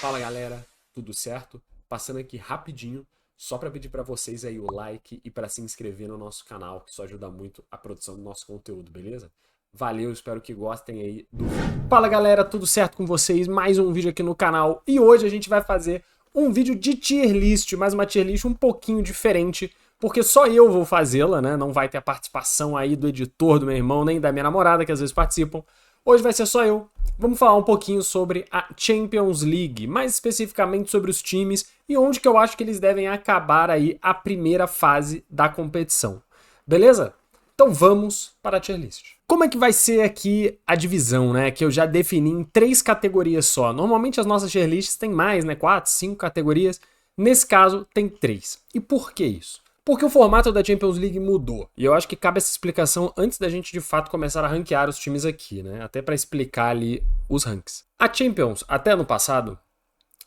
Fala galera, tudo certo? Passando aqui rapidinho, só para pedir para vocês aí o like e para se inscrever no nosso canal, que isso ajuda muito a produção do nosso conteúdo, beleza? Valeu, espero que gostem aí do vídeo. Fala galera, tudo certo com vocês? Mais um vídeo aqui no canal e hoje a gente vai fazer um vídeo de tier list, mas uma tier list um pouquinho diferente, porque só eu vou fazê-la, né? Não vai ter a participação aí do editor, do meu irmão, nem da minha namorada, que às vezes participam. Hoje vai ser só eu. Vamos falar um pouquinho sobre a Champions League, mais especificamente sobre os times e onde que eu acho que eles devem acabar aí a primeira fase da competição. Beleza? Então vamos para a tier list. Como é que vai ser aqui a divisão, né? Que eu já defini em 3 categorias só. Normalmente as nossas tier lists têm mais, né? 4, 5 categorias. Nesse caso tem 3. E por que isso? Porque o formato da Champions League mudou. E eu acho que cabe essa explicação antes da gente de fato começar a ranquear os times aqui, né? Até para explicar ali os ranks. A Champions, até no passado,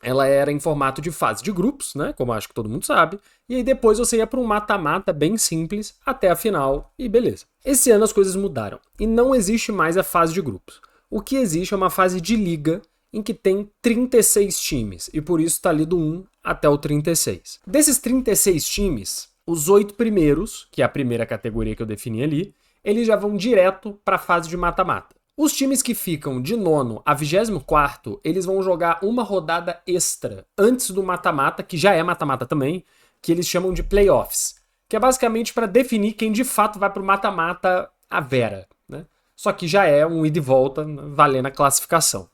ela era em formato de fase de grupos, né? Como acho que todo mundo sabe. E aí depois você ia para um mata-mata bem simples até a final e beleza. Esse ano as coisas mudaram e não existe mais a fase de grupos. O que existe é uma fase de liga em que tem 36 times e por isso está ali do 1 até o 36. Desses 36 times, os 8 primeiros, que é a primeira categoria que eu defini ali, eles já vão direto para a fase de mata-mata. Os times que ficam de 9º a 24º, eles vão jogar uma rodada extra antes do mata-mata, que já é mata-mata também, que eles chamam de playoffs, que é basicamente para definir quem de fato vai para o mata-mata à vera, né? Só que já é um ida e volta valendo a classificação.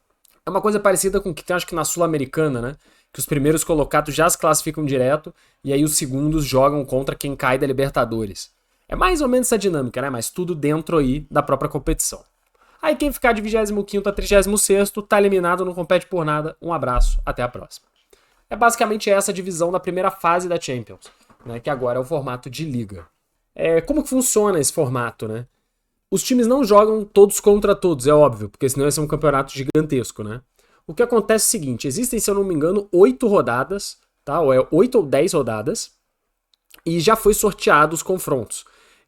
É uma coisa parecida com o que tem, acho que na Sul-Americana, né? Que os primeiros colocados já se classificam direto e aí os segundos jogam contra quem cai da Libertadores. É mais ou menos essa dinâmica, né? Mas tudo dentro aí da própria competição. Aí quem ficar de 25º a 36º tá eliminado, não compete por nada. Um abraço, até a próxima. É basicamente essa a divisão da primeira fase da Champions, né? Que agora é o formato de liga. Como que funciona esse formato, né? Os times não jogam todos contra todos, é óbvio, porque senão ia ser um campeonato gigantesco, né? O que acontece é o seguinte, existem, se eu não me engano, 8 rodadas, tá? Ou 8 ou 10 rodadas, e já foi sorteado os confrontos.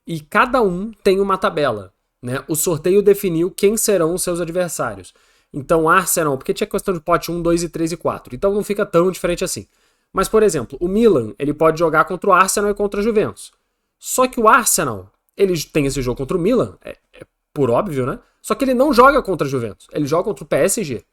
E cada um tem uma tabela, né? O sorteio definiu quem serão os seus adversários. Então, Arsenal, porque tinha questão de pote 1, 2 e 3 e 4, então não fica tão diferente assim. Mas, por exemplo, o Milan, ele pode jogar contra o Arsenal e contra a Juventus. Só que o Arsenal, ele tem esse jogo contra o Milan, é por óbvio, né? Só que ele não joga contra a Juventus, ele joga contra o PSG.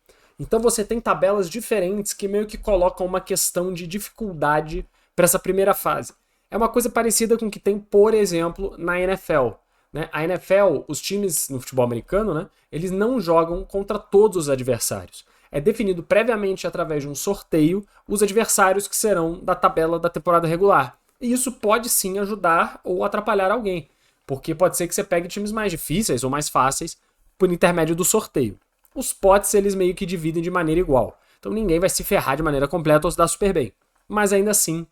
Então você tem tabelas diferentes que meio que colocam uma questão de dificuldade para essa primeira fase. É uma coisa parecida com o que tem, por exemplo, na NFL. Né? A NFL, os times no futebol americano, né, eles não jogam contra todos os adversários. É definido previamente através de um sorteio os adversários que serão da tabela da temporada regular. E isso pode sim ajudar ou atrapalhar alguém, porque pode ser que você pegue times mais difíceis ou mais fáceis por intermédio do sorteio. Os potes eles meio que dividem de maneira igual. Então ninguém vai se ferrar de maneira completa ou se dar super bem. Mas ainda assim,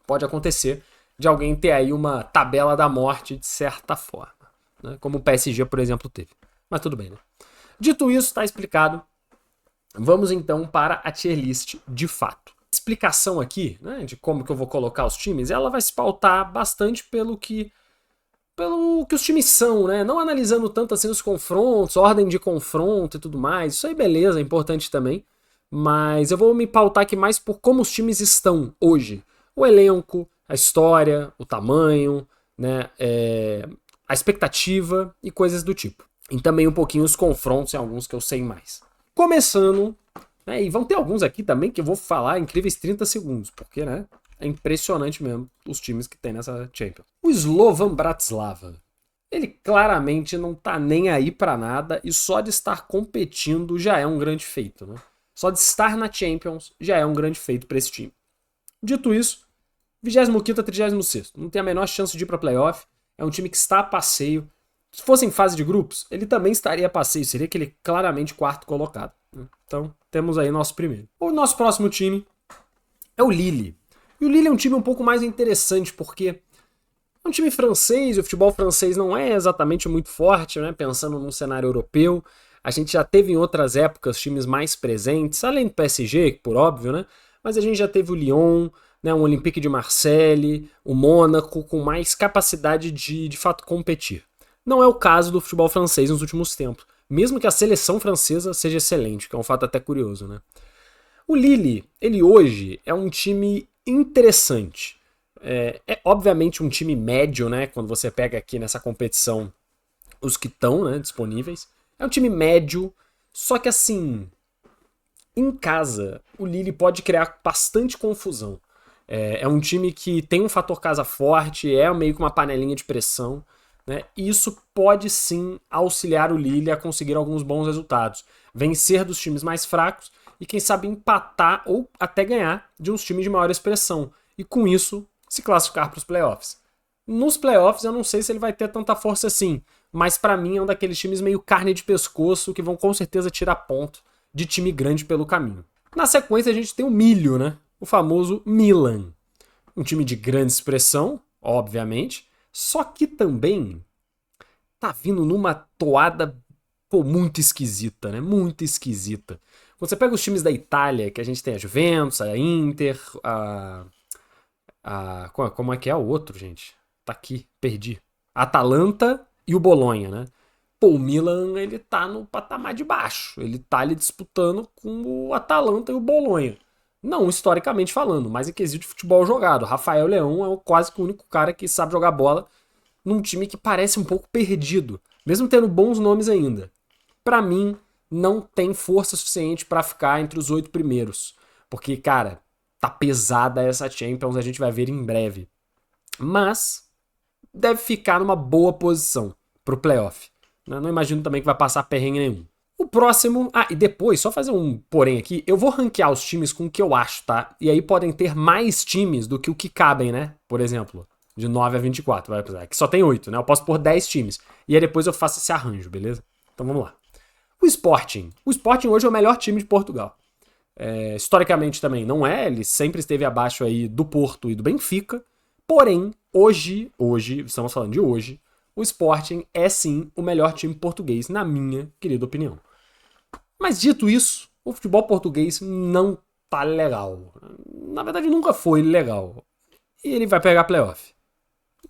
pode acontecer de alguém ter aí uma tabela da morte de certa forma. Né? Como o PSG, por exemplo, teve. Mas tudo bem, né? Dito isso, está explicado. Vamos então para a tier list de fato. A explicação aqui, né, de como que eu vou colocar os times, ela vai se pautar bastante pelo que os times são, né? Não analisando tanto assim os confrontos, ordem de confronto e tudo mais. Isso aí beleza, é importante também. Mas eu vou me pautar aqui mais por como os times estão hoje. O elenco, a história, o tamanho, né? A expectativa e coisas do tipo. E também um pouquinho os confrontos em alguns que eu sei mais. Começando, né? E vão ter alguns aqui também que eu vou falar incríveis 30 segundos, porque, né? É impressionante mesmo os times que tem nessa Champions. O Slovan Bratislava, ele claramente não tá nem aí pra nada e só de estar competindo já é um grande feito, né? Só de estar na Champions já é um grande feito pra esse time. Dito isso, 25º a 36º, não tem a menor chance de ir pra playoff, é um time que está a passeio. Se fosse em fase de grupos, ele também estaria a passeio, seria aquele claramente quarto colocado. Né? Então, temos aí nosso primeiro. O nosso próximo time é o Lille. E o Lille é um time um pouco mais interessante, porque é um time francês, e o futebol francês não é exatamente muito forte, né? Pensando num cenário europeu. A gente já teve em outras épocas times mais presentes, além do PSG, por óbvio, né? Mas a gente já teve o Lyon, né? O Olympique de Marseille, o Mônaco, com mais capacidade de fato competir. Não é o caso do futebol francês nos últimos tempos, mesmo que a seleção francesa seja excelente, que é um fato até curioso, né? O Lille, ele hoje é um time interessante. É obviamente um time médio, né? Quando você pega aqui nessa competição os que estão, né, disponíveis. É um time médio, só que assim, em casa, o Lille pode criar bastante confusão. É um time que tem um fator casa forte, é meio que uma panelinha de pressão, né? E isso pode sim auxiliar o Lille a conseguir alguns bons resultados. Vencer dos times mais fracos e quem sabe empatar ou até ganhar de uns times de maior expressão. E com isso, se classificar para os playoffs. Nos playoffs eu não sei se ele vai ter tanta força assim, mas para mim é um daqueles times meio carne de pescoço que vão com certeza tirar ponto de time grande pelo caminho. Na sequência a gente tem o Milho, né? O famoso Milan. Um time de grande expressão, obviamente, só que também tá vindo numa toada muito esquisita, né? Muito esquisita. Quando você pega os times da Itália, que a gente tem a Juventus, a Inter, como é que é o outro, gente? Tá aqui, perdi. A Atalanta e o Bolonha, né? Pô, o Milan, ele tá no patamar de baixo. Ele tá ali disputando com o Atalanta e o Bolonha. Não historicamente falando, mas em quesito de futebol jogado. Rafael Leão é quase que o único cara que sabe jogar bola num time que parece um pouco perdido, mesmo tendo bons nomes ainda. Pra mim, não tem força suficiente pra ficar entre os 8 primeiros. Porque, cara, tá pesada essa Champions, a gente vai ver em breve. Mas deve ficar numa boa posição pro playoff. Não imagino também que vai passar perrengue nenhum. O próximo... Ah, e depois, só fazer um porém aqui, eu vou ranquear os times com o que eu acho, tá? E aí podem ter mais times do que o que cabem, né? Por exemplo, de 9 a 24, vai precisar. Que só tem 8, né? Eu posso pôr 10 times. E aí depois eu faço esse arranjo, beleza? Então vamos lá. O Sporting. O Sporting hoje é o melhor time de Portugal. Historicamente também não é, ele sempre esteve abaixo aí do Porto e do Benfica. Porém, hoje, estamos falando de hoje, o Sporting é sim o melhor time português, na minha querida opinião. Mas dito isso, o futebol português não tá legal. Na verdade, nunca foi legal. E ele vai pegar playoff.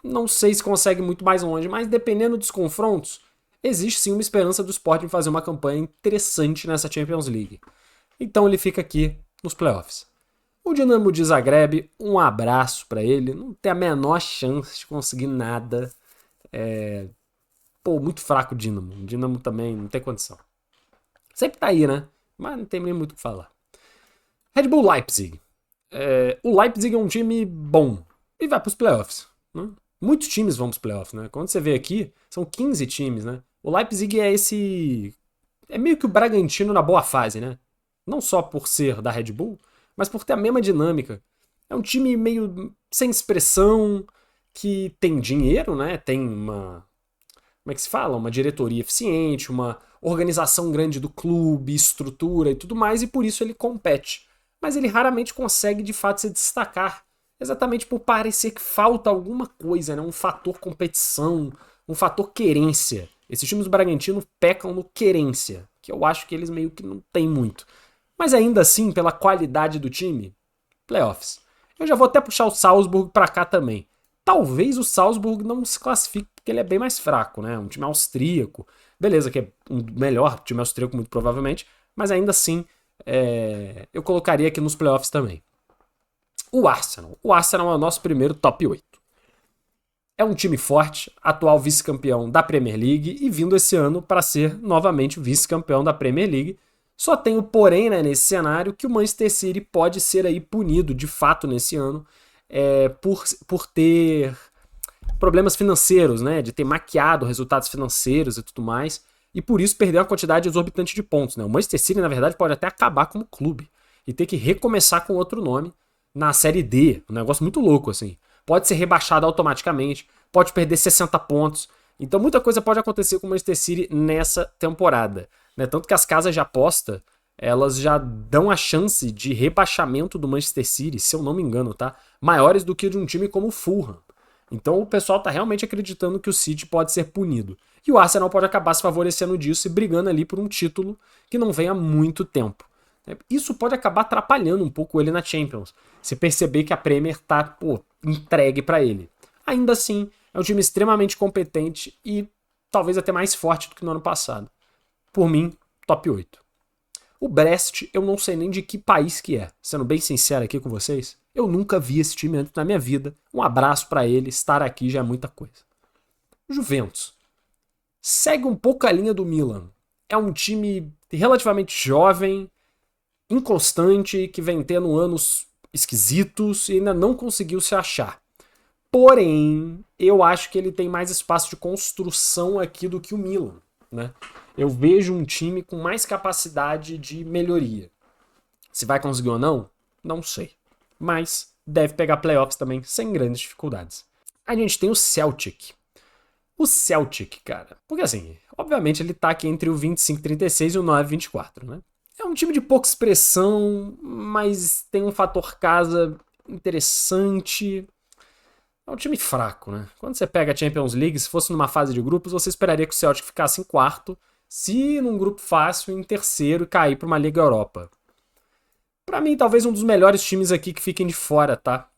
Não sei se consegue muito mais longe, mas dependendo dos confrontos, existe sim uma esperança do Sporting fazer uma campanha interessante nessa Champions League. Então ele fica aqui nos playoffs. O Dinamo de Zagreb, um abraço pra ele, não tem a menor chance de conseguir nada. Muito fraco o Dinamo. O Dinamo também não tem condição. Sempre tá aí, né? Mas não tem nem muito o que falar. Red Bull Leipzig. O Leipzig é um time bom e vai pros playoffs. Né? Muitos times vão pros playoffs, né? Quando você vê aqui, são 15 times, né? O Leipzig é esse... É meio que o Bragantino na boa fase, né? Não só por ser da Red Bull, mas por ter a mesma dinâmica. É um time meio sem expressão, que tem dinheiro, né? Tem uma... Como é que se fala? Uma diretoria eficiente, uma organização grande do clube, estrutura e tudo mais, e por isso ele compete. Mas ele raramente consegue de fato se destacar, exatamente por parecer que falta alguma coisa, né? Um fator competição, um fator querência. Esses times do Bragantino pecam no querência, que eu acho que eles meio que não têm muito. Mas ainda assim, pela qualidade do time, playoffs. Eu já vou até puxar o Salzburg pra cá também. Talvez o Salzburg não se classifique porque ele é bem mais fraco, né? Um time austríaco. Beleza, que é um melhor time austríaco, muito provavelmente. Mas ainda assim, eu colocaria aqui nos playoffs também. O Arsenal. O Arsenal é o nosso primeiro top 8. É um time forte, atual vice-campeão da Premier League e vindo esse ano para ser novamente vice-campeão da Premier League. Só tem o porém, né, nesse cenário, que o Manchester City pode ser aí punido de fato nesse ano por ter problemas financeiros, né, de ter maquiado resultados financeiros e tudo mais, e por isso perder uma quantidade exorbitante de pontos. Né? O Manchester City, na verdade, pode até acabar como clube e ter que recomeçar com outro nome na Série D, um negócio muito louco, assim. Pode ser rebaixado automaticamente, pode perder 60 pontos, então muita coisa pode acontecer com o Manchester City nessa temporada. Né? Tanto que as casas de aposta, elas já dão a chance de rebaixamento do Manchester City, se eu não me engano, tá? Maiores do que de um time como o Fulham. Então o pessoal tá realmente acreditando que o City pode ser punido. E o Arsenal pode acabar se favorecendo disso e brigando ali por um título que não vem há muito tempo. Isso pode acabar atrapalhando um pouco ele na Champions. Se perceber que a Premier tá, entregue pra ele. Ainda assim, é um time extremamente competente e talvez até mais forte do que no ano passado. Por mim, top 8. O Brest, eu não sei nem de que país que é. Sendo bem sincero aqui com vocês, eu nunca vi esse time antes na minha vida. Um abraço pra ele, estar aqui já é muita coisa. Juventus. Segue um pouco a linha do Milan. É um time relativamente jovem, inconstante, que vem tendo anos esquisitos e ainda não conseguiu se achar. Porém, eu acho que ele tem mais espaço de construção aqui do que o Milan, né? Eu vejo um time com mais capacidade de melhoria. Se vai conseguir ou não, não sei. Mas deve pegar playoffs também sem grandes dificuldades. A gente tem o Celtic. O Celtic, cara, porque assim, obviamente ele tá aqui entre o 25-36 e o 9-24, né? É um time de pouca expressão, mas tem um fator casa interessante. É um time fraco, né? Quando você pega a Champions League, se fosse numa fase de grupos, você esperaria que o Celtic ficasse em quarto, se num grupo fácil, em terceiro e cair para uma Liga Europa. Pra mim, talvez um dos melhores times aqui que fiquem de fora, tá?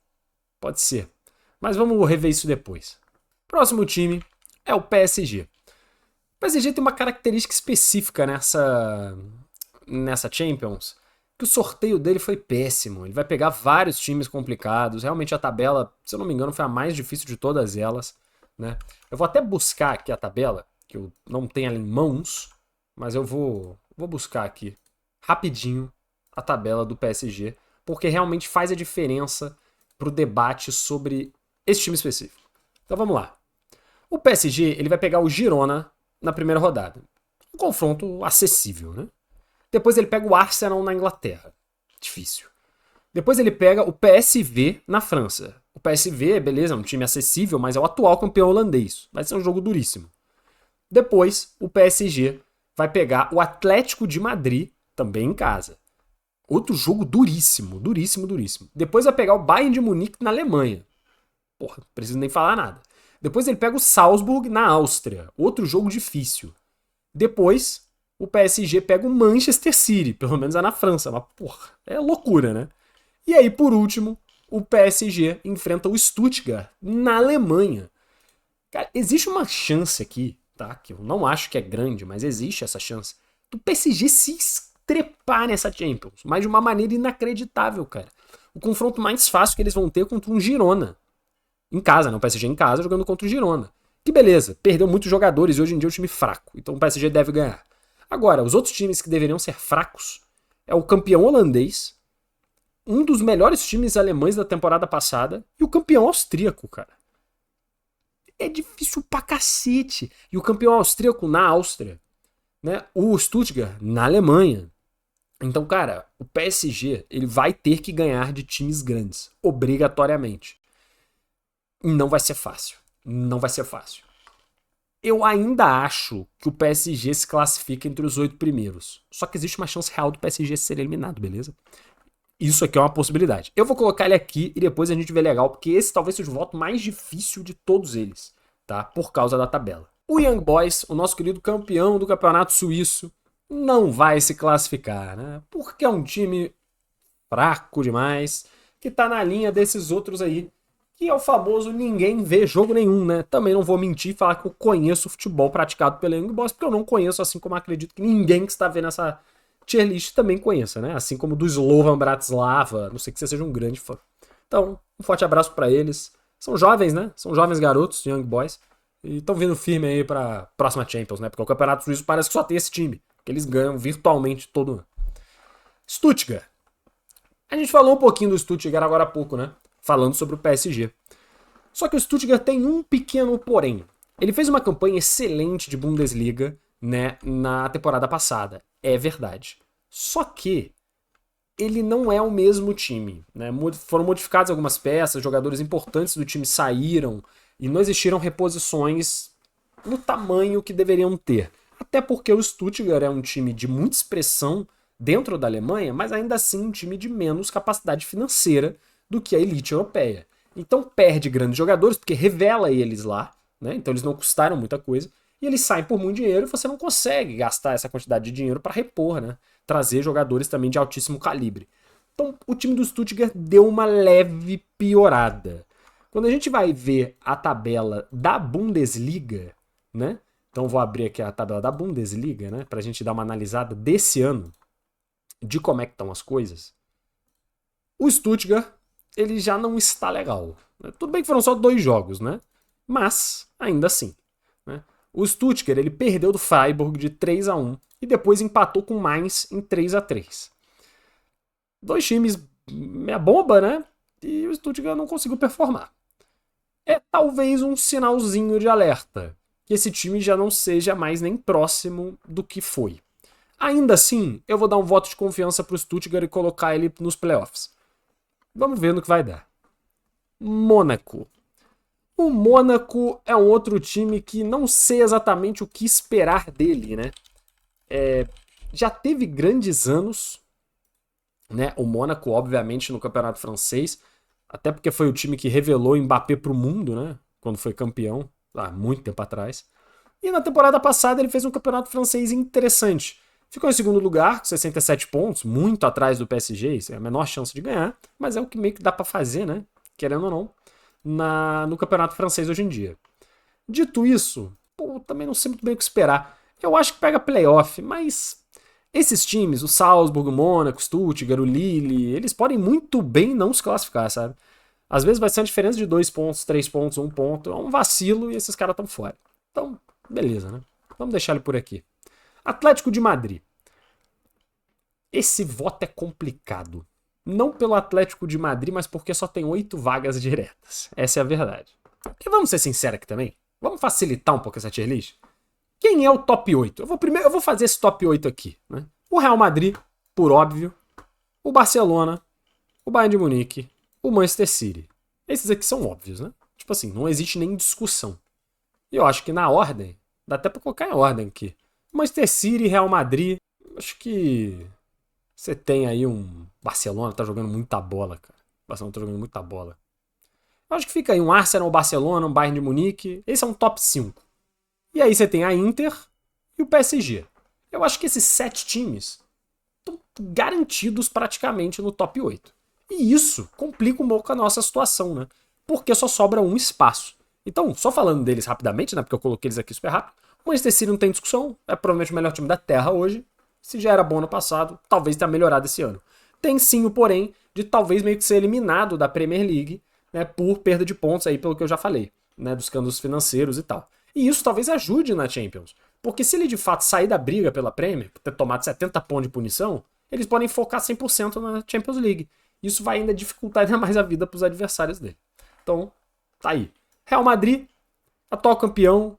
Pode ser. Mas vamos rever isso depois. Próximo time é o PSG. O PSG tem uma característica específica nessa Champions, que o sorteio dele foi péssimo. Ele vai pegar vários times complicados. Realmente a tabela, se eu não me engano, foi a mais difícil de todas elas, né? Eu vou até buscar aqui a tabela, que eu não tenho ela em mãos, mas eu vou buscar aqui rapidinho a tabela do PSG, porque realmente faz a diferença pro debate sobre esse time específico. Então vamos lá. O PSG ele vai pegar o Girona na primeira rodada. Um confronto acessível, né? Depois ele pega o Arsenal na Inglaterra. Difícil. Depois ele pega o PSV na França. O PSV, beleza, é um time acessível, mas é o atual campeão holandês. Vai ser um jogo duríssimo. Depois, o PSG vai pegar o Atlético de Madrid, também em casa. Outro jogo duríssimo, duríssimo, duríssimo. Depois vai pegar o Bayern de Munique na Alemanha. Porra, não preciso nem falar nada. Depois ele pega o Salzburg na Áustria. Outro jogo difícil. Depois, o PSG pega o Manchester City. Pelo menos é na França. Mas, porra, é loucura, né? E aí, por último, o PSG enfrenta o Stuttgart na Alemanha. Cara, existe uma chance aqui, tá? Que eu não acho que é grande, mas existe essa chance. Do PSG se trepar nessa Champions. Mas de uma maneira inacreditável, cara. O confronto mais fácil que eles vão ter é contra um Girona. Em casa, né? O PSG em casa jogando contra o Girona. Que beleza, perdeu muitos jogadores e hoje em dia é um time fraco. Então o PSG deve ganhar. Agora, os outros times que deveriam ser fracos é o campeão holandês, um dos melhores times alemães da temporada passada e o campeão austríaco, cara. É difícil pra cacete. E o campeão austríaco na Áustria, né? O Stuttgart na Alemanha. Então, cara, o PSG ele vai ter que ganhar de times grandes, obrigatoriamente. E não vai ser fácil. Não vai ser fácil. Eu ainda acho que o PSG se classifica entre os 8 primeiros. Só que existe uma chance real do PSG ser eliminado, beleza? Isso aqui é uma possibilidade. Eu vou colocar ele aqui e depois a gente vê legal, porque esse talvez seja o voto mais difícil de todos eles, tá? Por causa da tabela. O Young Boys, o nosso querido campeão do campeonato suíço, não vai se classificar, né? Porque é um time fraco demais, que tá na linha desses outros aí, que é o famoso ninguém vê jogo nenhum, né? Também não vou mentir e falar que eu conheço o futebol praticado pelo Young Boys, porque eu não conheço, assim como acredito que ninguém que está vendo essa tier list também conheça, né? Assim como do Slovan Bratislava, não sei que você seja um grande fã. Então, um forte abraço para eles. São jovens, né? São jovens garotos, Young Boys, e estão vindo firme aí pra próxima Champions, né? Porque o Campeonato Suíço parece que só tem esse time, que eles ganham virtualmente todo ano. Stuttgart. A gente falou um pouquinho do Stuttgart agora há pouco, né? Falando sobre o PSG. Só que o Stuttgart tem um pequeno porém. Ele fez uma campanha excelente de Bundesliga, né, na temporada passada. É verdade. Só que ele não é o mesmo time, né? Foram modificadas algumas peças, jogadores importantes do time saíram e não existiram reposições no tamanho que deveriam ter. Até porque o Stuttgart é um time de muita expressão dentro da Alemanha, mas ainda assim um time de menos capacidade financeira do que a elite europeia. Então perde grandes jogadores, porque revela eles lá, né? Então eles não custaram muita coisa, e eles saem por muito dinheiro e você não consegue gastar essa quantidade de dinheiro para repor, né? Trazer jogadores também de altíssimo calibre. Então o time do Stuttgart deu uma leve piorada. Quando a gente vai ver a tabela da Bundesliga, né? Então vou abrir aqui a tabela da Bundesliga, né? Pra gente dar uma analisada desse ano. de como é que estão as coisas, o Stuttgart, ele já não está legal. Tudo bem que foram só 2 jogos, né? Mas, ainda assim. Né? O Stuttgart, ele perdeu do Freiburg de 3-1 e depois empatou com o Mainz em 3-3. 2 times meia bomba, né? E o Stuttgart não conseguiu performar. É talvez um sinalzinho de alerta, que esse time já não seja mais nem próximo do que foi. Ainda assim, eu vou dar um voto de confiança pro Stuttgart e colocar ele nos playoffs. Vamos ver no que vai dar. Mônaco. O Mônaco é um outro time que não sei exatamente o que esperar dele, né? Já teve grandes anos, né? O Mônaco, obviamente, no campeonato francês, até porque foi o time que revelou Mbappé pro mundo, né? Quando foi campeão, há muito tempo atrás. E na temporada passada ele fez um campeonato francês interessante. Ficou em segundo lugar, com 67 pontos, muito atrás do PSG, isso é a menor chance de ganhar, mas é o que meio que dá pra fazer, né? Querendo ou não, no campeonato francês hoje em dia. Dito isso, pô, também não sei muito bem o que esperar. Eu acho que pega playoff, mas esses times, o Salzburg, o Mônaco, o Stuttgart, o Lille, eles podem muito bem não se classificar, sabe? Às vezes vai ser uma diferença de 2 pontos, 3 pontos, 1 ponto. É um vacilo e esses caras estão fora. Então, beleza, né? Vamos deixar ele por aqui. Atlético de Madrid. Esse voto é complicado. Não pelo Atlético de Madrid, mas porque só tem 8 vagas diretas. Essa é a verdade. E vamos ser sinceros aqui também. Vamos facilitar um pouco essa tier list. Quem é o top 8? Eu vou fazer esse top 8 aqui. Né? O Real Madrid, por óbvio. O Barcelona. O Bayern de Munique. O Manchester City. Esses aqui são óbvios, né? Tipo assim, não existe nem discussão. E eu acho que na ordem, dá até pra colocar em ordem aqui. Manchester City, Real Madrid, acho que você tem aí um Barcelona, tá jogando muita bola, cara. O Barcelona tá jogando muita bola. Eu acho que fica aí um Arsenal, um Barcelona, um Bayern de Munique. Esse é um top 5. E aí você tem a Inter e o PSG. Eu acho que esses 7 times estão garantidos praticamente no top 8. E isso complica um pouco a nossa situação, né? Porque só sobra um espaço. Então, só falando deles rapidamente, né? Porque eu coloquei eles aqui super rápido. O Manchester City não tem discussão. É provavelmente o melhor time da Terra hoje. Se já era bom no passado, talvez tenha melhorado esse ano. Tem sim o porém de talvez meio que ser eliminado da Premier League, né? Por perda de pontos aí, pelo que eu já falei, né? Dos escândalos financeiros e tal. E isso talvez ajude na Champions. Porque se ele de fato sair da briga pela Premier, por ter tomado 70 pontos de punição, eles podem focar 100% na Champions League. Isso vai ainda dificultar ainda mais a vida para os adversários dele. Então, tá aí. Real Madrid, atual campeão,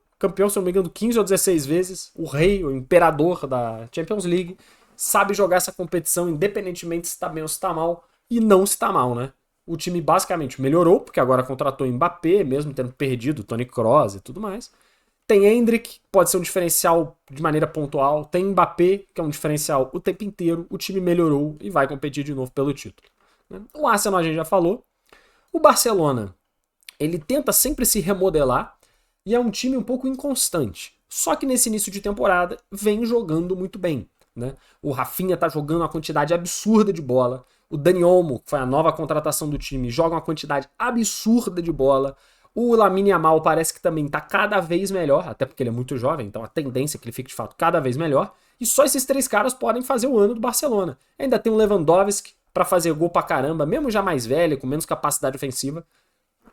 se não me engano, 15 ou 16 vezes, o rei, o imperador da Champions League, sabe jogar essa competição independentemente se está bem ou se está mal, e não está mal, né? O time basicamente melhorou, porque agora contratou Mbappé, mesmo tendo perdido Toni Kroos e tudo mais. Tem Endrick, pode ser um diferencial de maneira pontual. Tem Mbappé, que é um diferencial o tempo inteiro. O time melhorou e vai competir de novo pelo título. O Arsenal a gente já falou. O Barcelona, ele tenta sempre se remodelar e é um time um pouco inconstante. Só que nesse início de temporada vem jogando muito bem. Né? O Rafinha tá jogando uma quantidade absurda de bola. O Dani Olmo, que foi a nova contratação do time, joga uma quantidade absurda de bola. O Lamine Yamal parece que também tá cada vez melhor, até porque ele é muito jovem, então a tendência é que ele fique de fato cada vez melhor. E só esses 3 caras podem fazer o ano do Barcelona. Ainda tem o Lewandowski para fazer gol pra caramba, mesmo já mais velho, com menos capacidade ofensiva,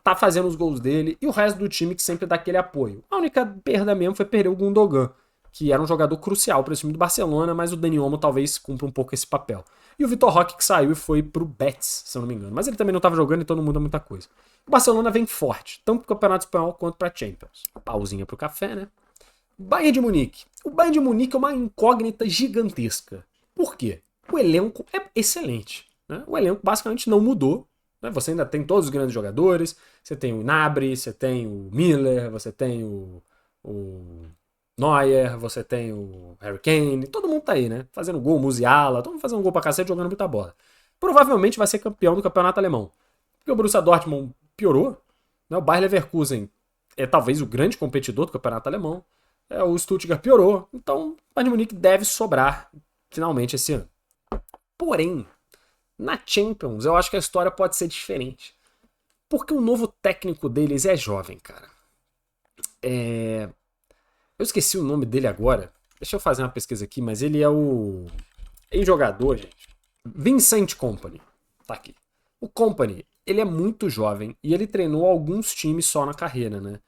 tá fazendo os gols dele, e o resto do time que sempre dá aquele apoio. A única perda mesmo foi perder o Gundogan, que era um jogador crucial para esse time do Barcelona, mas o Dani Olmo talvez cumpra um pouco esse papel. E o Vitor Roque que saiu e foi pro Betis, se eu não me engano. Mas ele também não estava jogando, então não muda muita coisa. O Barcelona vem forte, tanto pro Campeonato Espanhol quanto pra Champions. Pausinha pro café, né? Bayern de Munique. O Bayern de Munique é uma incógnita gigantesca. Por quê? O elenco é excelente. Né? O elenco basicamente não mudou. Né? Você ainda tem todos os grandes jogadores. Você tem o Gnabry, você tem o Miller, você tem o Neuer, você tem o Harry Kane, todo mundo tá aí, né? Fazendo gol, Musiala, todo mundo fazendo gol pra cacete, jogando muita bola. Provavelmente vai ser campeão do campeonato alemão. Porque o Borussia Dortmund piorou, né? O Bayer Leverkusen é talvez o grande competidor do campeonato alemão. O Stuttgart piorou, então o Bayern de Munique deve sobrar finalmente esse ano. Porém, na Champions eu acho que a história pode ser diferente. Porque o novo técnico deles é jovem, cara. Eu esqueci o nome dele agora. Deixa eu fazer uma pesquisa aqui, mas ele é o Em jogador, gente, Vincent Kompany, tá aqui. O Kompany, ele é muito jovem e ele treinou alguns times só na carreira, né?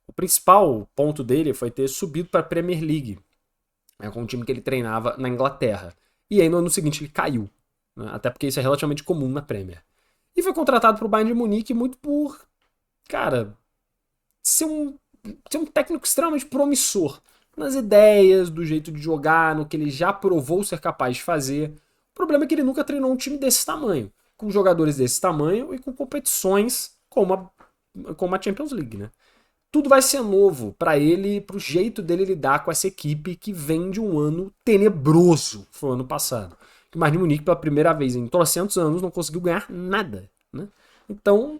O principal ponto dele foi ter subido para a Premier League, né, com um time que ele treinava na Inglaterra. E aí no ano seguinte ele caiu, né? Até porque isso é relativamente comum na Premier. E foi contratado para o Bayern de Munique muito por, cara, ser um técnico extremamente promissor nas ideias, do jeito de jogar, no que ele já provou ser capaz de fazer. O problema é que ele nunca treinou um time desse tamanho, com jogadores desse tamanho e com competições como a Champions League, né? Tudo vai ser novo para ele, pro jeito dele lidar com essa equipe que vem de um ano tenebroso, que foi o ano passado. O Bayern de Munique, pela primeira vez em 300 anos, não conseguiu ganhar nada, né? Então,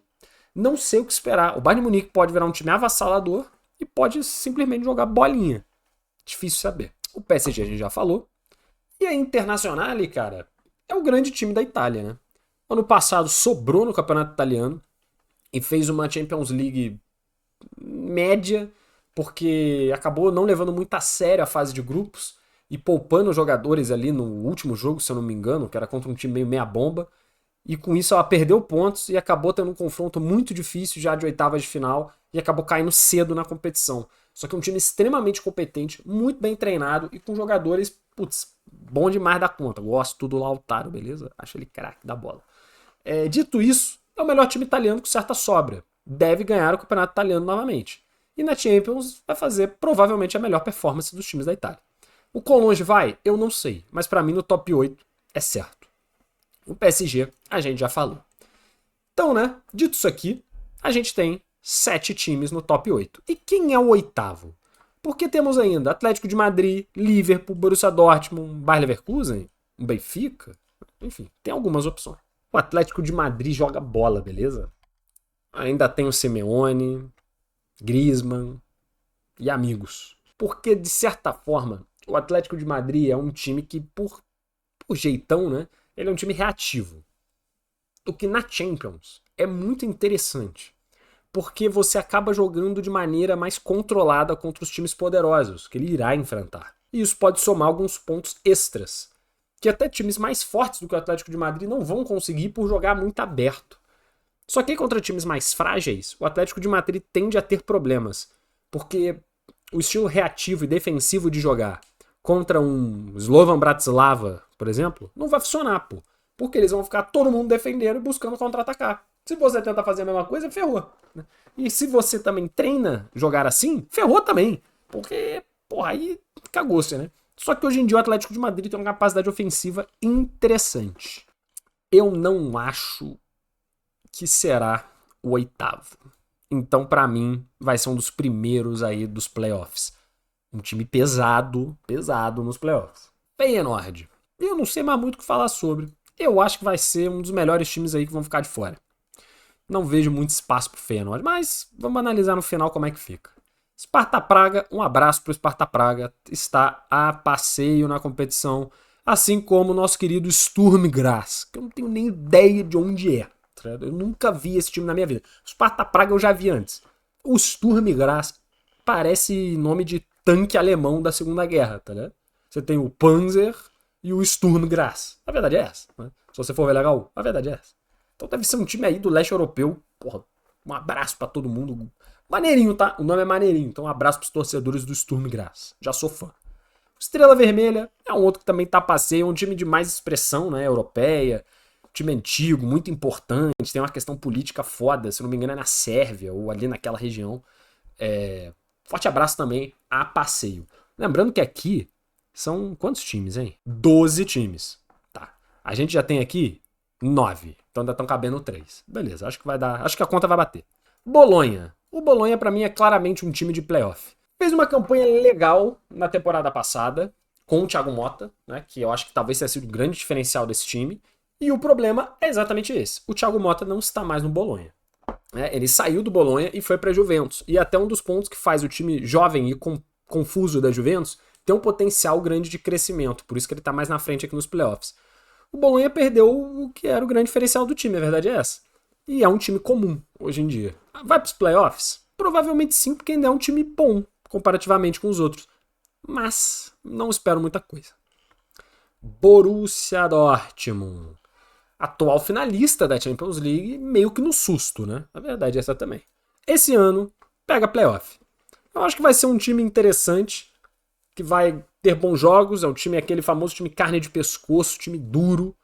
não sei o que esperar. O Bayern de Munique pode virar um time avassalador e pode simplesmente jogar bolinha. Difícil saber. O PSG a gente já falou. E a Internazionale, cara, é o grande time da Itália, né? Ano passado sobrou no campeonato italiano e fez uma Champions League média, porque acabou não levando muito a sério a fase de grupos e poupando jogadores ali no último jogo, se eu não me engano, que era contra um time meio meia bomba. E com isso ela perdeu pontos e acabou tendo um confronto muito difícil já de oitavas de final e acabou caindo cedo na competição. Só que um time extremamente competente, muito bem treinado e com jogadores, putz, bom demais da conta. Gosto do Lautaro, beleza? Acho ele craque da bola. Dito isso, é o melhor time italiano com certa sobra. Deve ganhar o campeonato italiano novamente. E na Champions vai fazer provavelmente a melhor performance dos times da Itália. O quão longe vai? Eu não sei, mas para mim no top 8 é certo. O PSG, a gente já falou. Então, né, dito isso aqui, a gente tem 7 times no top 8. E quem é o oitavo? Porque temos ainda Atlético de Madrid, Liverpool, Borussia Dortmund, Bayer Leverkusen, um Benfica, enfim, tem algumas opções. O Atlético de Madrid joga bola, beleza? Ainda tem o Simeone, Griezmann e amigos. Porque, de certa forma, o Atlético de Madrid é um time que, por jeitão, né, ele é um time reativo. O que na Champions é muito interessante, porque você acaba jogando de maneira mais controlada contra os times poderosos que ele irá enfrentar. E isso pode somar alguns pontos extras, que até times mais fortes do que o Atlético de Madrid não vão conseguir por jogar muito aberto. Só que contra times mais frágeis, o Atlético de Madrid tende a ter problemas, porque o estilo reativo e defensivo de jogar contra um Slovan Bratislava, por exemplo, não vai funcionar, pô. Porque eles vão ficar todo mundo defendendo e buscando contra-atacar. Se você tenta fazer a mesma coisa, ferrou. E se você também treina jogar assim, ferrou também. Porque, porra, aí cagou-se, né? Só que hoje em dia o Atlético de Madrid tem uma capacidade ofensiva interessante. Eu não acho que será o oitavo. Então, pra mim, vai ser um dos primeiros aí dos playoffs. Um time pesado nos playoffs. Feyenoord. Eu não sei mais muito o que falar sobre. Eu acho que vai ser um dos melhores times aí que vão ficar de fora. Não vejo muito espaço pro Feyenoord, mas vamos analisar no final como é que fica. Sparta Praga, um abraço pro Sparta Praga, está a passeio na competição, assim como o nosso querido Sturm Graz, que eu não tenho nem ideia de onde é. Eu nunca vi esse time na minha vida. O Sparta Praga eu já vi antes. O Sturm Graz parece nome de tanque alemão da Segunda Guerra, tá ligado? Você tem o Panzer e o Sturm Graz. A verdade é essa, né? Se você for ver legal, a verdade é essa. Então deve ser um time aí do leste europeu. Porra, um abraço pra todo mundo. Maneirinho, tá? O nome é maneirinho. Então um abraço pros torcedores do Sturm Graz. Já sou fã. Estrela Vermelha é um outro que também tá a passeio. É um time de mais expressão, né? Europeia. Time antigo, muito importante. Tem uma questão política foda. Se não me engano é na Sérvia ou ali naquela região. Forte abraço também a passeio. Lembrando que aqui são quantos times, hein? 12 times. Tá. A gente já tem aqui 9. Então ainda estão cabendo 3. Beleza, acho que vai dar. Acho que a conta vai bater. Bolonha. O Bolonha, pra mim, é claramente um time de playoff. Fez uma campanha legal na temporada passada, com o Thiago Motta, né? Que eu acho que talvez tenha sido o grande diferencial desse time. E o problema é exatamente esse. O Thiago Motta não está mais no Bolonha. Ele saiu do Bolonha e foi para a Juventus. E até um dos pontos que faz o time jovem e confuso da Juventus ter um potencial grande de crescimento. Por isso que ele está mais na frente aqui nos playoffs. O Bolonha perdeu o que era o grande diferencial do time, a verdade é essa. E é um time comum hoje em dia. Vai para os playoffs? Provavelmente sim, porque ainda é um time bom comparativamente com os outros. Mas não espero muita coisa. Borussia Dortmund. Atual finalista da Champions League, meio que no susto, né? A verdade é essa também. Esse ano, pega playoff. Eu acho que vai ser um time interessante, que vai ter bons jogos, é um time, aquele famoso time carne de pescoço, time duro,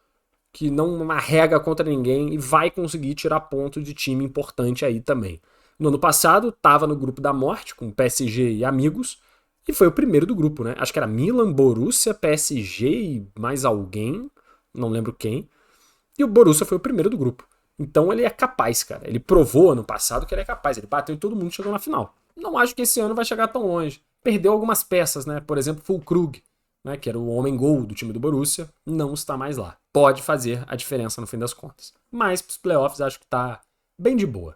que não arrega contra ninguém e vai conseguir tirar ponto de time importante aí também. No ano passado, estava no grupo da morte, com PSG e amigos, e foi o primeiro do grupo, né? Acho que era Milan, Borussia, PSG e mais alguém, não lembro quem. E o Borussia foi o primeiro do grupo. Então ele é capaz, cara. Ele provou ano passado que ele é capaz. Ele bateu em todo mundo e chegou na final. Não acho que esse ano vai chegar tão longe. Perdeu algumas peças, né? Por exemplo, Füllkrug, né? Que era o homem-gol do time do Borussia, não está mais lá. Pode fazer a diferença no fim das contas. Mas para os playoffs acho que tá bem de boa.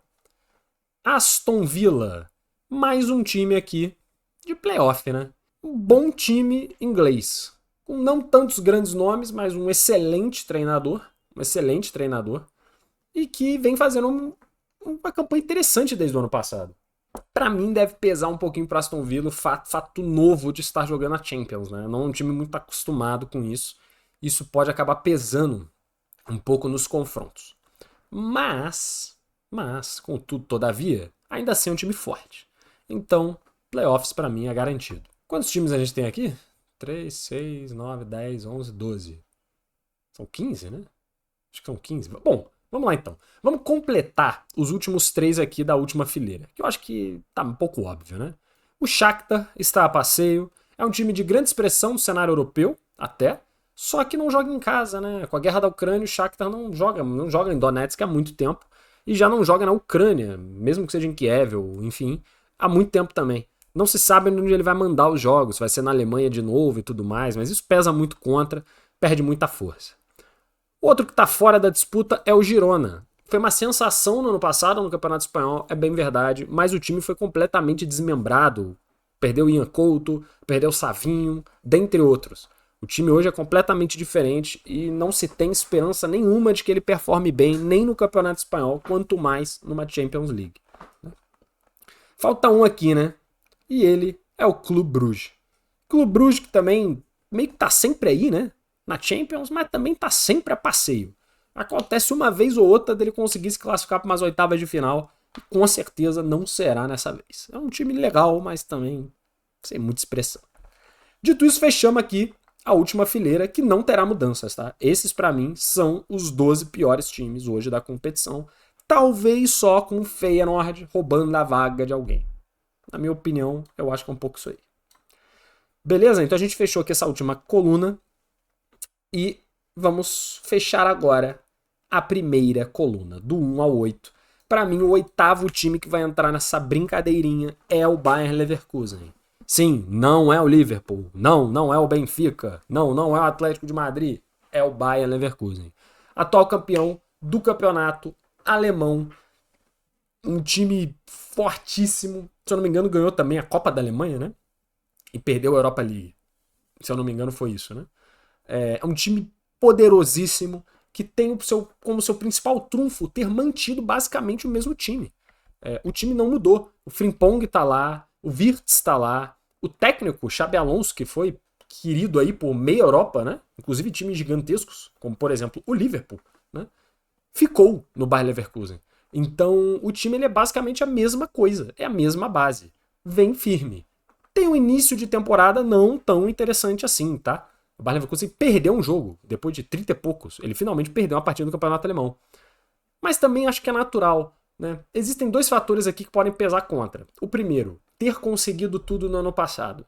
Aston Villa. Mais um time aqui de playoff, né? Um bom time inglês. Com não tantos grandes nomes, mas um excelente treinador. E que vem fazendo uma campanha interessante desde o ano passado. Para mim deve pesar um pouquinho para Aston Villa o fato novo de estar jogando a Champions, né? Não é um time muito acostumado com isso. Isso pode acabar pesando um pouco nos confrontos. Mas, contudo, todavia, ainda assim é um time forte. Então, playoffs para mim é garantido. Quantos times a gente tem aqui? 3, 6, 9, 10, 11, 12. São 15, né? Acho que são 15. Bom, vamos lá então. Vamos completar os últimos 3 aqui da última fileira, que eu acho que tá um pouco óbvio, né? O Shakhtar está a passeio, é um time de grande expressão no cenário europeu, até, só que não joga em casa, né? Com a guerra da Ucrânia, o Shakhtar não joga em Donetsk há muito tempo, e já não joga na Ucrânia, mesmo que seja em Kiev, ou enfim, há muito tempo também. Não se sabe onde ele vai mandar os jogos, se vai ser na Alemanha de novo e tudo mais, mas isso pesa muito contra, perde muita força. O outro que está fora da disputa é o Girona. Foi uma sensação no ano passado no Campeonato Espanhol, é bem verdade, mas o time foi completamente desmembrado. Perdeu Ian Couto, perdeu Savinho, dentre outros. O time hoje é completamente diferente e não se tem esperança nenhuma de que ele performe bem nem no Campeonato Espanhol, quanto mais numa Champions League. Falta um aqui, né? E ele é o Clube Bruges. Clube Bruges que também meio que tá sempre aí, né? Na Champions, mas também tá sempre a passeio. Acontece uma vez ou outra dele conseguir se classificar para umas oitavas de final, e com certeza não será nessa vez. É um time legal, mas também sem muita expressão. Dito isso, fechamos aqui a última fileira, que não terá mudanças, tá? Esses, para mim, são os 12 piores times hoje da competição, talvez só com o Feyenoord roubando a vaga de alguém. Na minha opinião, eu acho que é um pouco isso aí. Beleza? Então a gente fechou aqui essa última coluna. E vamos fechar agora a primeira coluna, do 1 ao 8. Para mim, o oitavo time que vai entrar nessa brincadeirinha é o Bayer Leverkusen. Sim, não é o Liverpool, não é o Benfica, não é o Atlético de Madrid, é o Bayer Leverkusen. Atual campeão do campeonato alemão, um time fortíssimo, se eu não me engano ganhou também a Copa da Alemanha, né? E perdeu a Europa League, se eu não me engano foi isso, né? É um time poderosíssimo que tem como seu principal trunfo ter mantido basicamente o mesmo time. O time não mudou. O Frimpong tá lá, o Wirtz tá lá, o técnico Xabi Alonso, que foi querido aí por meia Europa, né? Inclusive times gigantescos, como por exemplo o Liverpool, né? Ficou no Bayer Leverkusen. Então o time ele é basicamente a mesma coisa, é a mesma base. Vem firme. Tem um início de temporada não tão interessante assim, tá? O Bayer Leverkusen perdeu um jogo, depois de 30 e poucos. Ele finalmente perdeu uma partida do campeonato alemão. Mas também acho que é natural, né? Existem 2 fatores aqui que podem pesar contra. O primeiro, ter conseguido tudo no ano passado.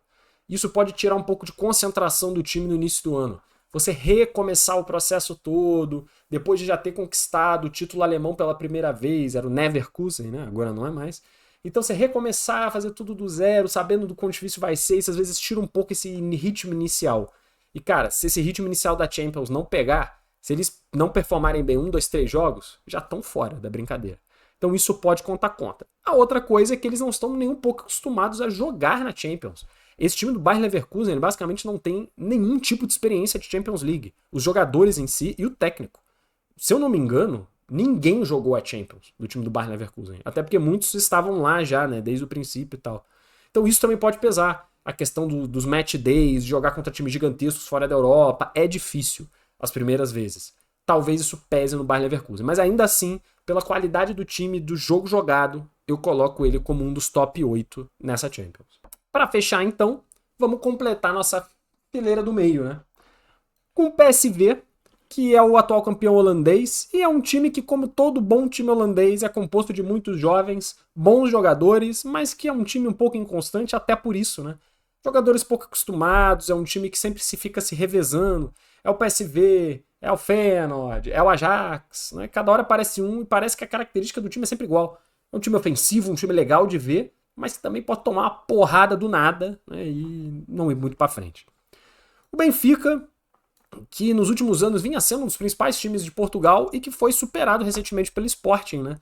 Isso pode tirar um pouco de concentração do time no início do ano. Você recomeçar o processo todo, depois de já ter conquistado o título alemão pela primeira vez, era o Neverkusen, né? Agora não é mais. Então você recomeçar a fazer tudo do zero, sabendo do quão difícil vai ser, isso às vezes tira um pouco esse ritmo inicial. E cara, se esse ritmo inicial da Champions não pegar, se eles não performarem bem 1, 2, 3 jogos, já estão fora da brincadeira. Então isso pode contar conta. A outra coisa é que eles não estão nem um pouco acostumados a jogar na Champions. Esse time do Bayer Leverkusen ele basicamente não tem nenhum tipo de experiência de Champions League. Os jogadores em si e o técnico. Se eu não me engano, ninguém jogou a Champions do time do Bayer Leverkusen. Até porque muitos estavam lá já, né, desde o princípio e tal. Então isso também pode pesar. a questão dos match days, jogar contra times gigantescos fora da Europa, é difícil as primeiras vezes. Talvez isso pese no Bayer Leverkusen, mas ainda assim, pela qualidade do time, do jogo jogado, eu coloco ele como um dos top 8 nessa Champions. Para fechar então, vamos completar nossa fileira do meio, né? Com o PSV, que é o atual campeão holandês, e é um time que, como todo bom time holandês, é composto de muitos jovens, bons jogadores, mas que é um time um pouco inconstante, até por isso, né? Jogadores pouco acostumados, é um time que sempre fica se revezando. É o PSV, é o Feyenoord, é o Ajax, né? Cada hora aparece um e parece que a característica do time é sempre igual. É um time ofensivo, um time legal de ver, mas que também pode tomar uma porrada do nada, né? E não ir muito para frente. O Benfica, que nos últimos anos vinha sendo um dos principais times de Portugal e que foi superado recentemente pelo Sporting, né?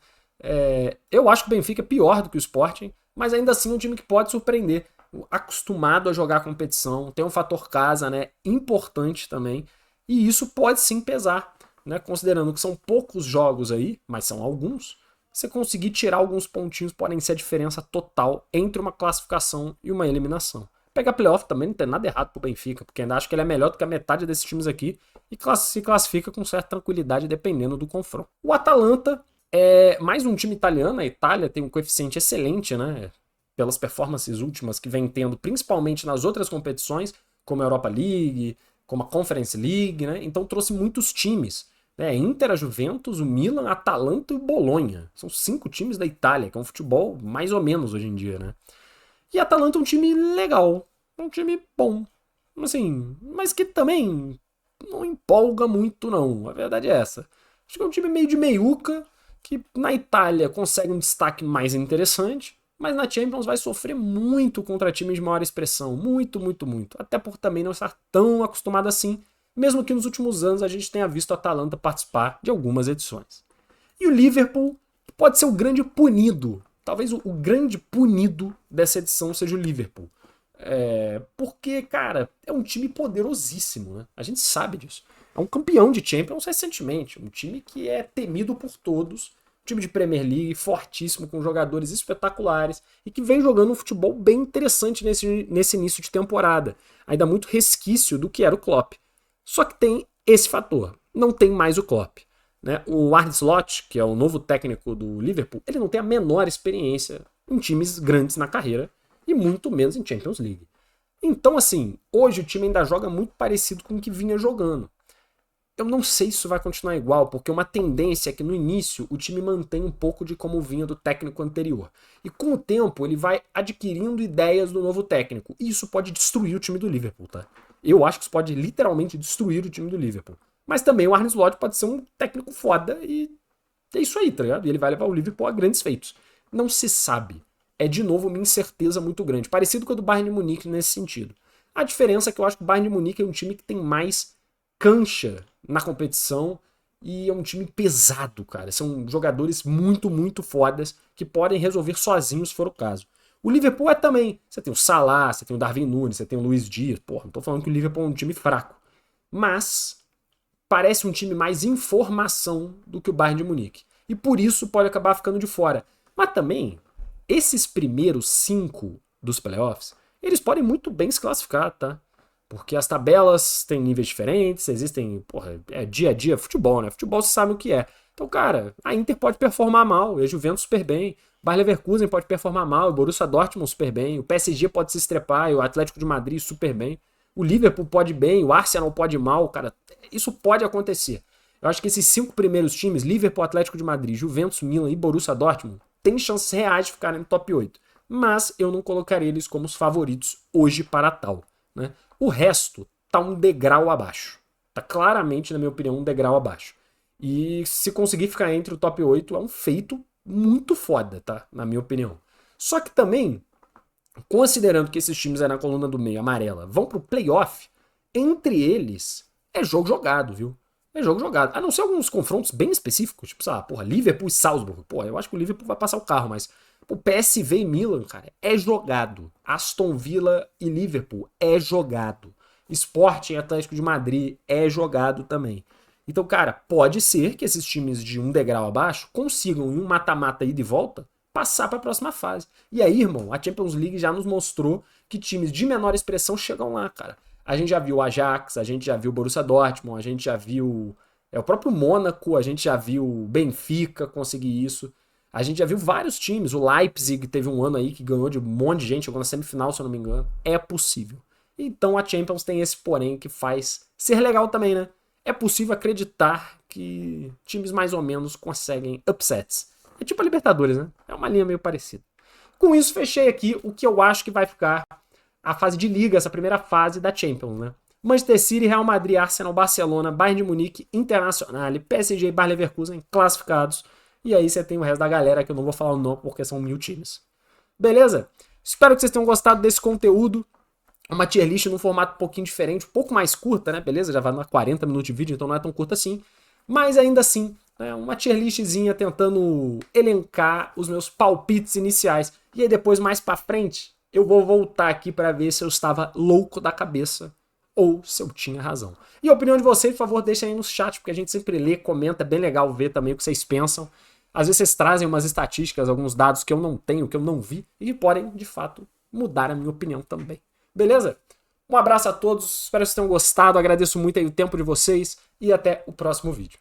Eu acho que o Benfica é pior do que o Sporting, mas ainda assim é um time que pode surpreender. Acostumado a jogar competição, tem um fator casa, né, importante também, e isso pode sim pesar, né, considerando que são poucos jogos aí, mas são alguns. Você conseguir tirar alguns pontinhos podem ser a diferença total entre uma classificação e uma eliminação. Pegar playoff também não tem nada errado pro Benfica, porque ainda acho que ele é melhor do que a metade desses times aqui e se classifica com certa tranquilidade dependendo do confronto. O Atalanta é mais um time italiano, a Itália tem um coeficiente excelente, né, pelas performances últimas que vem tendo, principalmente nas outras competições, como a Europa League, como a Conference League, né? Então trouxe muitos times, né? Inter, a Juventus, o Milan, a Atalanta e o Bolonha. São 5 times da Itália, que é um futebol mais ou menos hoje em dia, né? E a Atalanta é um time legal, um time bom, assim, mas que também não empolga muito não, a verdade é essa. Acho que é um time meio de meiuca, que na Itália consegue um destaque mais interessante, mas na Champions vai sofrer muito contra times de maior expressão. Muito, muito, muito. Até por também não estar tão acostumado assim, mesmo que nos últimos anos a gente tenha visto a Atalanta participar de algumas edições. E o Liverpool pode ser o grande punido. Talvez o grande punido dessa edição seja o Liverpool. Porque, cara, é um time poderosíssimo, né? A gente sabe disso. É um campeão de Champions recentemente. Um time que é temido por todos, time de Premier League, fortíssimo, com jogadores espetaculares e que vem jogando um futebol bem interessante nesse início de temporada. Ainda muito resquício do que era o Klopp. Só que tem esse fator, não tem mais o Klopp. Né? O Arne Slot, que é o novo técnico do Liverpool, ele não tem a menor experiência em times grandes na carreira e muito menos em Champions League. Então, assim, hoje o time ainda joga muito parecido com o que vinha jogando. Eu não sei se isso vai continuar igual, porque uma tendência é que no início o time mantém um pouco de como vinha do técnico anterior. E com o tempo ele vai adquirindo ideias do novo técnico. E isso pode destruir o time do Liverpool, tá? Eu acho que isso pode literalmente destruir o time do Liverpool. Mas também o Arne Slot pode ser um técnico foda e é isso aí, tá ligado? E ele vai levar o Liverpool a grandes feitos. Não se sabe. É de novo uma incerteza muito grande. Parecido com a do Bayern de Munique nesse sentido. A diferença é que eu acho que o Bayern de Munique é um time que tem mais cancha na competição e é um time pesado, cara. São jogadores muito, muito fodas que podem resolver sozinhos se for o caso. O Liverpool é também. Você tem o Salah, você tem o Darwin Núñez, você tem o Luiz Dias. Porra, não tô falando que o Liverpool é um time fraco. Mas parece um time mais em formação do que o Bayern de Munique. E por isso pode acabar ficando de fora. Mas também, esses primeiros 5 dos playoffs, eles podem muito bem se classificar, tá? Porque as tabelas têm níveis diferentes, existem, porra, é dia a dia futebol, né? Futebol você sabe o que é. Então, cara, a Inter pode performar mal, e a Juventus super bem, o Bayer Leverkusen pode performar mal, o Borussia Dortmund super bem, o PSG pode se estrepar, e o Atlético de Madrid super bem, o Liverpool pode bem, o Arsenal pode mal, cara, isso pode acontecer. Eu acho que esses 5 primeiros times, Liverpool, Atlético de Madrid, Juventus, Milan e Borussia Dortmund, têm chances reais de ficarem no top 8. Mas eu não colocaria eles como os favoritos hoje para tal, né? O resto tá um degrau abaixo. Tá claramente, na minha opinião, um degrau abaixo. E se conseguir ficar entre o top 8 é um feito muito foda, tá? Na minha opinião. Só que também, considerando que esses times aí na coluna do meio amarela vão pro playoff, entre eles é jogo jogado, viu? É jogo jogado. A não ser alguns confrontos bem específicos, tipo, sei lá, porra, Liverpool e Salzburg. Porra, eu acho que o Liverpool vai passar o carro, mas o PSV e Milan, cara, é jogado. Aston Villa e Liverpool é jogado. Sporting e Atlético de Madrid é jogado também. Então, cara, pode ser que esses times de um degrau abaixo consigam, em um mata-mata ida e volta, passar para a próxima fase. E aí, irmão, a Champions League já nos mostrou que times de menor expressão chegam lá, cara. A gente já viu o Ajax, a gente já viu o Borussia Dortmund, a gente já viu o próprio Mônaco, a gente já viu o Benfica conseguir isso. A gente já viu vários times, o Leipzig teve um ano aí que ganhou de um monte de gente, chegou na semifinal, se eu não me engano. É possível. Então a Champions tem esse porém que faz ser legal também, né? É possível acreditar que times mais ou menos conseguem upsets. É tipo a Libertadores, né? É uma linha meio parecida. Com isso, fechei aqui o que eu acho que vai ficar a fase de liga, essa primeira fase da Champions, né? Manchester City, Real Madrid, Arsenal, Barcelona, Bayern de Munique, Internacional, PSG e Bayer Leverkusen classificados. E aí você tem o resto da galera que eu não vou falar o nome porque são 1000 times. Beleza? Espero que vocês tenham gostado desse conteúdo. Uma tier list num formato um pouquinho diferente, um pouco mais curta, né? Beleza? Já vai dar 40 minutos de vídeo, então não é tão curta assim. Mas ainda assim, né? Uma tier listzinha tentando elencar os meus palpites iniciais. E aí depois, mais pra frente, eu vou voltar aqui para ver se eu estava louco da cabeça ou se eu tinha razão. E a opinião de vocês, por favor, deixem aí no chat, porque a gente sempre lê, comenta, é bem legal ver também o que vocês pensam. Às vezes vocês trazem umas estatísticas, alguns dados que eu não tenho, que eu não vi, e que podem, de fato, mudar a minha opinião também. Beleza? Um abraço a todos, espero que vocês tenham gostado, agradeço muito aí o tempo de vocês e até o próximo vídeo.